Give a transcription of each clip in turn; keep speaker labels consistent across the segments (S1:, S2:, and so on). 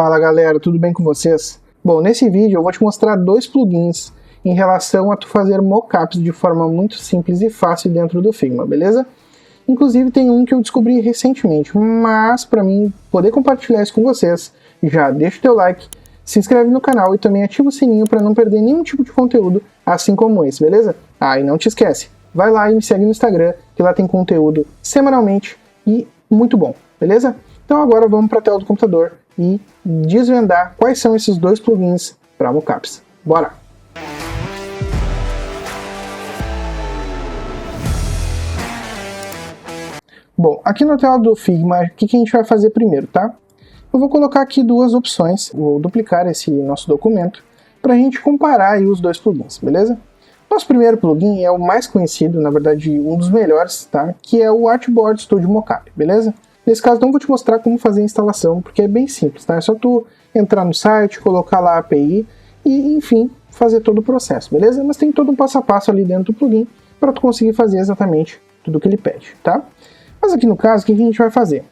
S1: Fala galera, tudo bem com vocês? Bom, nesse vídeo eu vou te mostrar dois plugins em relação a tu fazer mockups de forma muito simples e fácil dentro do Figma, beleza? Inclusive tem um que eu descobri recentemente, mas para mim poder compartilhar isso com vocês, já deixa o teu like, se inscreve no canal e também ativa o sininho para não perder nenhum tipo de conteúdo assim como esse, beleza? Ah, e não te esquece, vai lá e me segue no Instagram, que lá tem conteúdo semanalmente e muito bom, beleza? Então agora vamos para a tela do computador e desvendar quais são esses dois plugins para mockups. Bora! Bom, aqui na tela do Figma, o que a gente vai fazer primeiro, tá? Eu vou colocar aqui duas opções, vou duplicar esse nosso documento para a gente comparar aí os dois plugins, beleza? Nosso primeiro plugin é o mais conhecido, na verdade um dos melhores, tá? Que é o Artboard Studio Mockup, beleza? Nesse caso não vou te mostrar como fazer a instalação, porque é bem simples, tá? É só tu entrar no site, colocar lá a API e, enfim, fazer todo o processo, beleza? Mas tem todo um passo a passo ali dentro do plugin para tu conseguir fazer exatamente tudo o que ele pede, tá? Mas aqui no caso, o que a gente vai fazer?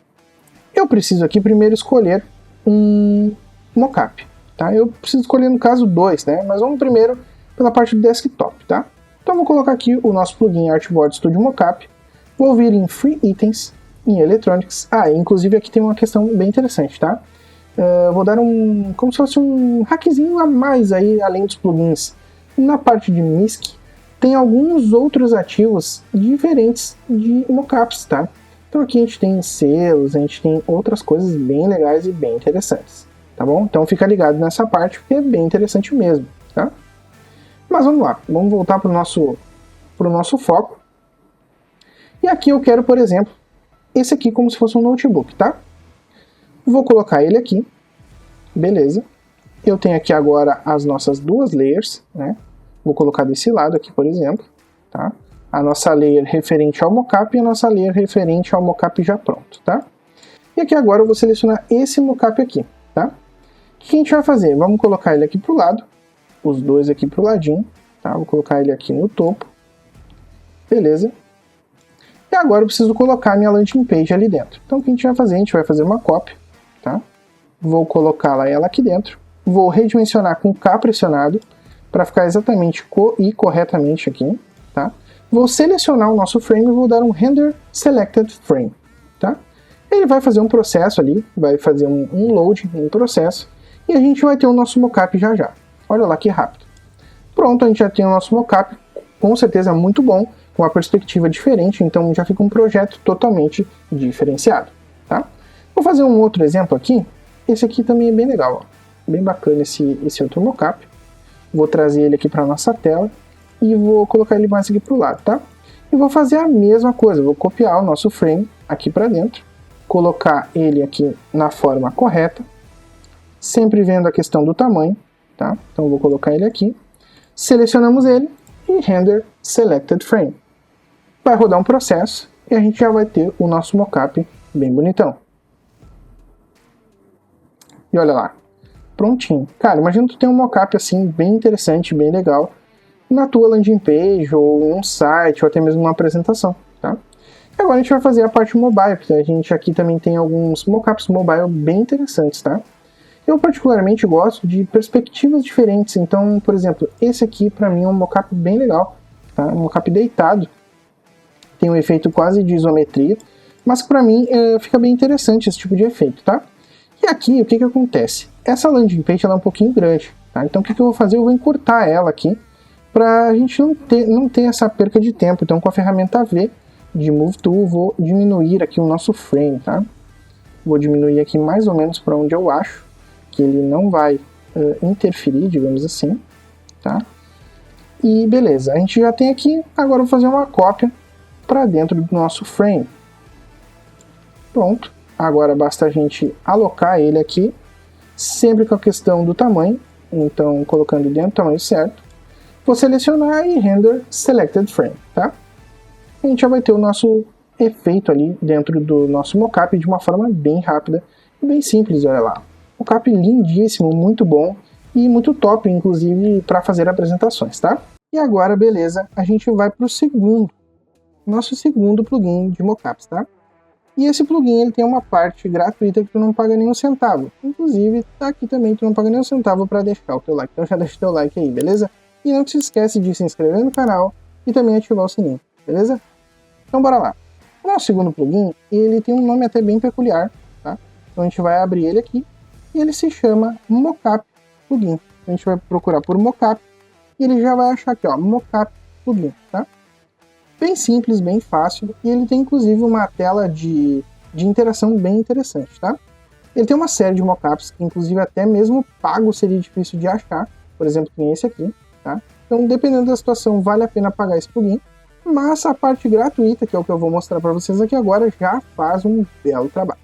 S1: Eu preciso aqui primeiro escolher um mockup, tá? Eu preciso escolher no caso dois, né? Mas vamos primeiro pela parte do desktop, tá? Então eu vou colocar aqui o nosso plugin Artboard Studio Mockup, vou vir em Free Items, em Electronics. Ah, inclusive aqui tem uma questão bem interessante, tá? Vou dar como se fosse um hackzinho a mais aí, além dos plugins. Na parte de MISC, tem alguns outros ativos diferentes de mockups, tá? Então aqui a gente tem selos, a gente tem outras coisas bem legais e bem interessantes, tá bom? Então fica ligado nessa parte, porque é bem interessante mesmo, tá? Mas vamos lá, vamos voltar para o nosso foco. E aqui eu quero, por exemplo, esse aqui como se fosse um notebook, tá? Vou colocar ele aqui, beleza. Eu tenho aqui agora as nossas duas layers, né? Vou colocar desse lado aqui, por exemplo, tá? A nossa layer referente ao mockup e a nossa layer referente ao mockup já pronto, tá? E aqui agora eu vou selecionar esse mockup aqui, tá? O que a gente vai fazer? Vamos colocar ele aqui pro lado, os dois aqui pro ladinho, tá? Vou colocar ele aqui no topo, beleza. E agora eu preciso colocar a minha landing page ali dentro. Então o que a gente vai fazer? A gente vai fazer uma cópia, tá? Vou colocar ela aqui dentro, vou redimensionar com K pressionado, para ficar exatamente e corretamente aqui, tá? Vou selecionar o nosso frame e vou dar um Render Selected Frame, tá? Ele vai fazer um processo ali, vai fazer um load, um processo, e a gente vai ter o nosso mockup já já. Olha lá que rápido. Pronto, a gente já tem o nosso mockup, com certeza muito bom, com uma perspectiva diferente, então já fica um projeto totalmente diferenciado, tá? Vou fazer um outro exemplo aqui, esse aqui também é bem legal, ó. Bem bacana esse outro mockup. Vou trazer ele aqui para a nossa tela e vou colocar ele mais aqui para o lado, tá? E vou fazer a mesma coisa, vou copiar o nosso frame aqui para dentro, colocar ele aqui na forma correta, sempre vendo a questão do tamanho, tá? Então vou colocar ele aqui, selecionamos ele e Render Selected Frame. Vai rodar um processo e a gente já vai ter o nosso mockup bem bonitão. E olha lá, prontinho. Cara, imagina tu ter um mockup assim bem interessante, bem legal, na tua landing page ou em um site ou até mesmo uma apresentação, tá? E agora a gente vai fazer a parte mobile, porque a gente aqui também tem alguns mockups mobile bem interessantes, tá? Eu particularmente gosto de perspectivas diferentes, então, por exemplo, esse aqui para mim é um mockup bem legal, tá? Um mockup deitado. Tem um efeito quase de isometria, mas para mim fica bem interessante esse tipo de efeito, tá? E aqui, o que acontece? Essa landing page ela é um pouquinho grande, tá? Então o que eu vou fazer? Eu vou encurtar ela aqui, para a gente não ter essa perca de tempo. Então com a ferramenta V de Move Tool, vou diminuir aqui o nosso frame, tá? Vou diminuir aqui mais ou menos para onde eu acho que ele não vai interferir, digamos assim, tá? E beleza, a gente já tem aqui, agora eu vou fazer uma cópia para dentro do nosso frame. Pronto, agora basta a gente alocar ele aqui, sempre com a questão do tamanho, então colocando dentro do tamanho certo, vou selecionar e Render Selected Frame, tá? A gente já vai ter o nosso efeito ali dentro do nosso mockup de uma forma bem rápida e bem simples, olha lá. Mockup lindíssimo, muito bom e muito top, inclusive, para fazer apresentações, tá? E agora, beleza, a gente vai para o nosso segundo plugin de mockups, tá? E esse plugin ele tem uma parte gratuita que tu não paga nenhum centavo. Inclusive, tá aqui também, tu não paga nenhum centavo para deixar o teu like. Então já deixa o teu like aí, beleza? E não te esquece de se inscrever no canal e também ativar o sininho, beleza? Então bora lá. O nosso segundo plugin, ele tem um nome até bem peculiar, tá? Então a gente vai abrir ele aqui e ele se chama Mockup Plugin. A gente vai procurar por Mockup e ele já vai achar aqui, ó, Mockup Plugin, tá? Bem simples, bem fácil, e ele tem inclusive uma tela de interação bem interessante, tá? Ele tem uma série de mockups que inclusive até mesmo pago seria difícil de achar, por exemplo, tem esse aqui, tá? Então dependendo da situação vale a pena pagar esse plugin, mas a parte gratuita, que é o que eu vou mostrar para vocês aqui agora, já faz um belo trabalho.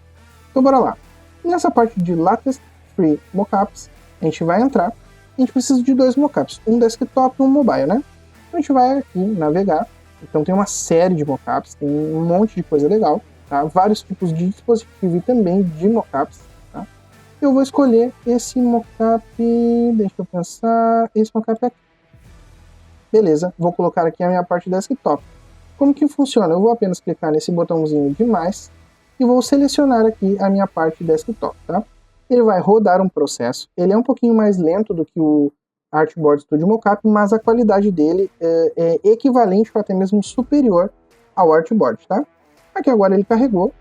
S1: Então bora lá. Nessa parte de Latest Free Mockups, a gente vai entrar, a gente precisa de dois mockups, um desktop e um mobile, né? Então a gente vai aqui navegar, então tem uma série de mockups, tem um monte de coisa legal, tá? Vários tipos de dispositivo e também de mockups, tá? Eu vou escolher esse mockup, deixa eu pensar, esse mockup aqui. Beleza, vou colocar aqui a minha parte desktop. Como que funciona? Eu vou apenas clicar nesse botãozinho de mais e vou selecionar aqui a minha parte desktop, tá? Ele vai rodar um processo, ele é um pouquinho mais lento do que o Artboard Studio Mockup, mas a qualidade dele é equivalente ou até mesmo superior ao Artboard, tá? Aqui agora ele carregou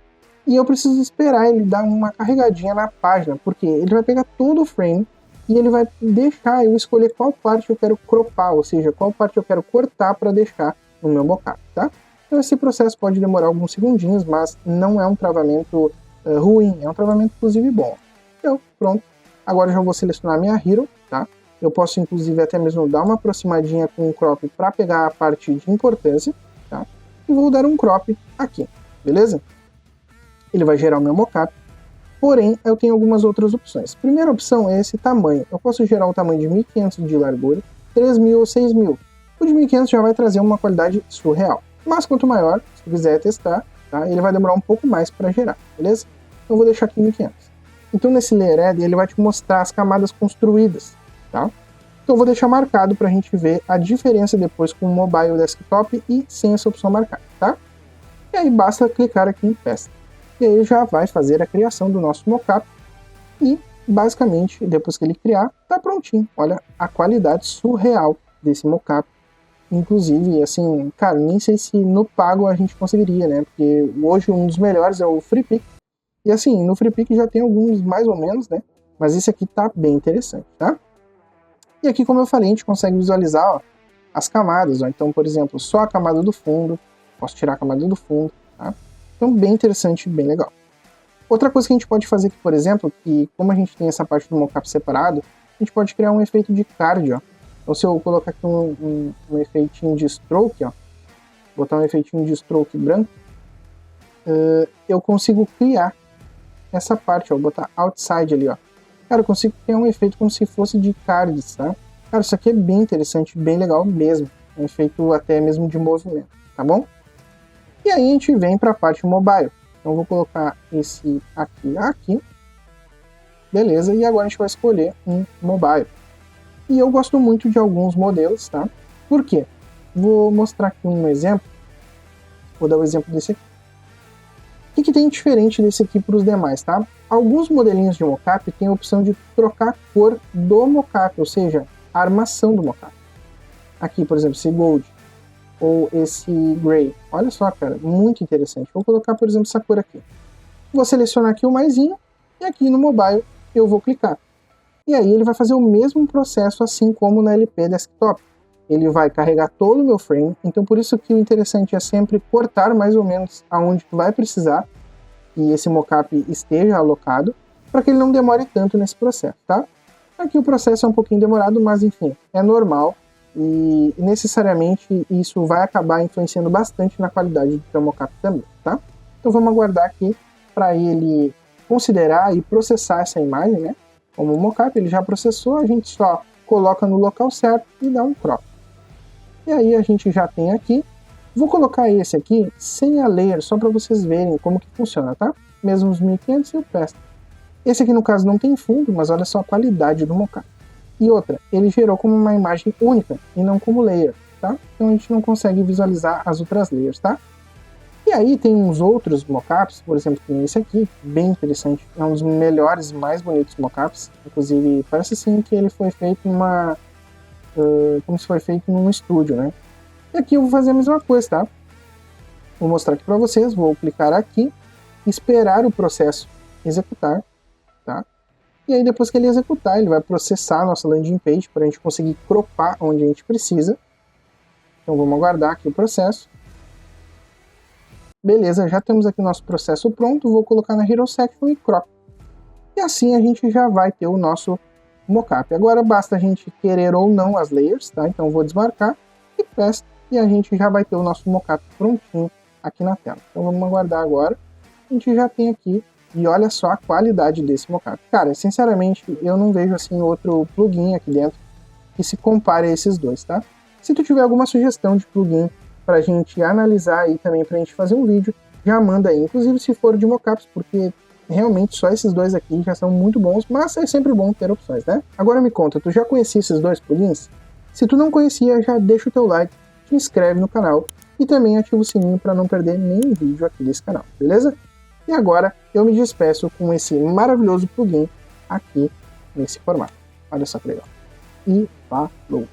S1: e eu preciso esperar ele dar uma carregadinha na página, porque ele vai pegar todo o frame e ele vai deixar eu escolher qual parte eu quero cropar, ou seja, qual parte eu quero cortar para deixar no meu mockup, tá? Então esse processo pode demorar alguns segundinhos, mas não é um travamento ruim, é um travamento inclusive bom. Então, pronto. Agora eu já vou selecionar a minha hero, tá? Eu posso inclusive até mesmo dar uma aproximadinha com o crop para pegar a parte de importância, tá? E vou dar um crop aqui, beleza? Ele vai gerar o meu mockup. Porém, eu tenho algumas outras opções. Primeira opção é esse tamanho. Eu posso gerar um tamanho de 1500 de largura, 3000 ou 6000. O de 1500 já vai trazer uma qualidade surreal. Mas quanto maior, se quiser testar, tá, ele vai demorar um pouco mais para gerar, beleza? Então eu vou deixar aqui 1500. Então nesse Layer Add ele vai te mostrar as camadas construídas, tá? Então eu vou deixar marcado para a gente ver a diferença depois com o mobile desktop e sem essa opção marcada, tá? E aí basta clicar aqui em Paste. E aí ele já vai fazer a criação do nosso mockup e basicamente depois que ele criar, tá prontinho. Olha a qualidade surreal desse mockup. Inclusive, assim, cara, nem sei se no pago a gente conseguiria, né? Porque hoje um dos melhores é o FreePic. E assim, no FreePic já tem alguns mais ou menos, né? Mas esse aqui tá bem interessante, tá? E aqui, como eu falei, a gente consegue visualizar, ó, as camadas, ó. Então, por exemplo, só a camada do fundo, posso tirar a camada do fundo, tá? Então, bem interessante, bem legal. Outra coisa que a gente pode fazer aqui, por exemplo, que como a gente tem essa parte do mockup separado, a gente pode criar um efeito de card, ó. Então, se eu colocar aqui um efeitinho de stroke, ó, botar um efeitinho de stroke branco, eu consigo criar essa parte, ó, botar outside ali, ó. Cara, eu consigo criar um efeito como se fosse de cards, tá? Cara, isso aqui é bem interessante, bem legal mesmo. Um efeito até mesmo de movimento, tá bom? E aí a gente vem para a parte mobile. Então eu vou colocar esse aqui. Beleza, e agora a gente vai escolher um mobile. E eu gosto muito de alguns modelos, tá? Por quê? Vou mostrar aqui um exemplo. Vou dar o exemplo desse aqui. O que tem diferente desse aqui para os demais, tá? Alguns modelinhos de mockup têm a opção de trocar a cor do mockup, ou seja, a armação do mockup. Aqui, por exemplo, esse gold ou esse gray. Olha só, cara, muito interessante. Vou colocar, por exemplo, essa cor aqui. Vou selecionar aqui o maisinho e aqui no mobile eu vou clicar. E aí ele vai fazer o mesmo processo assim como na LP Desktop. Ele vai carregar todo o meu frame, então por isso que o interessante é sempre cortar mais ou menos aonde tu vai precisar que esse mockup esteja alocado, para que ele não demore tanto nesse processo, tá? Aqui o processo é um pouquinho demorado, mas enfim, é normal e necessariamente isso vai acabar influenciando bastante na qualidade do teu mockup também, tá? Então vamos aguardar aqui para ele considerar e processar essa imagem, né? Como o mockup ele já processou, a gente só coloca no local certo e dá um crop. E aí a gente já tem aqui, vou colocar esse aqui sem a layer, só para vocês verem como que funciona, tá? Mesmo os 1500 e o Paste. Esse aqui no caso não tem fundo, mas olha só a qualidade do mockup. E outra, ele gerou como uma imagem única e não como layer, tá? Então a gente não consegue visualizar as outras layers, tá? E E aí tem uns outros mockups, por exemplo, tem esse aqui, bem interessante, é um dos melhores e mais bonitos mockups, inclusive parece assim que ele foi feito como se foi feito num estúdio, né? E aqui eu vou fazer a mesma coisa, tá? Vou mostrar aqui para vocês, vou clicar aqui, esperar o processo executar, tá? E aí depois que ele executar, ele vai processar a nossa landing page para a gente conseguir cropar onde a gente precisa. Então vamos aguardar aqui o processo. Beleza, já temos aqui o nosso processo pronto, vou colocar na Hero Section e crop. E assim a gente já vai ter o nosso mockup. Agora basta a gente querer ou não as layers, tá? Então vou desmarcar e paste, e a gente já vai ter o nosso mockup prontinho aqui na tela. Então vamos aguardar agora. A gente já tem aqui, e olha só a qualidade desse mockup. Cara, sinceramente, eu não vejo assim outro plugin aqui dentro que se compare a esses dois, tá? Se tu tiver alguma sugestão de plugin pra gente analisar aí também, pra gente fazer um vídeo, já manda aí, inclusive se for de mockups, porque realmente só esses dois aqui já são muito bons, mas é sempre bom ter opções, né? Agora me conta, tu já conhecia esses dois plugins? Se tu não conhecia, já deixa o teu like, te inscreve no canal e também ativa o sininho para não perder nenhum vídeo aqui desse canal, beleza? E agora eu me despeço com esse maravilhoso plugin aqui nesse formato. Olha só que legal. E falou!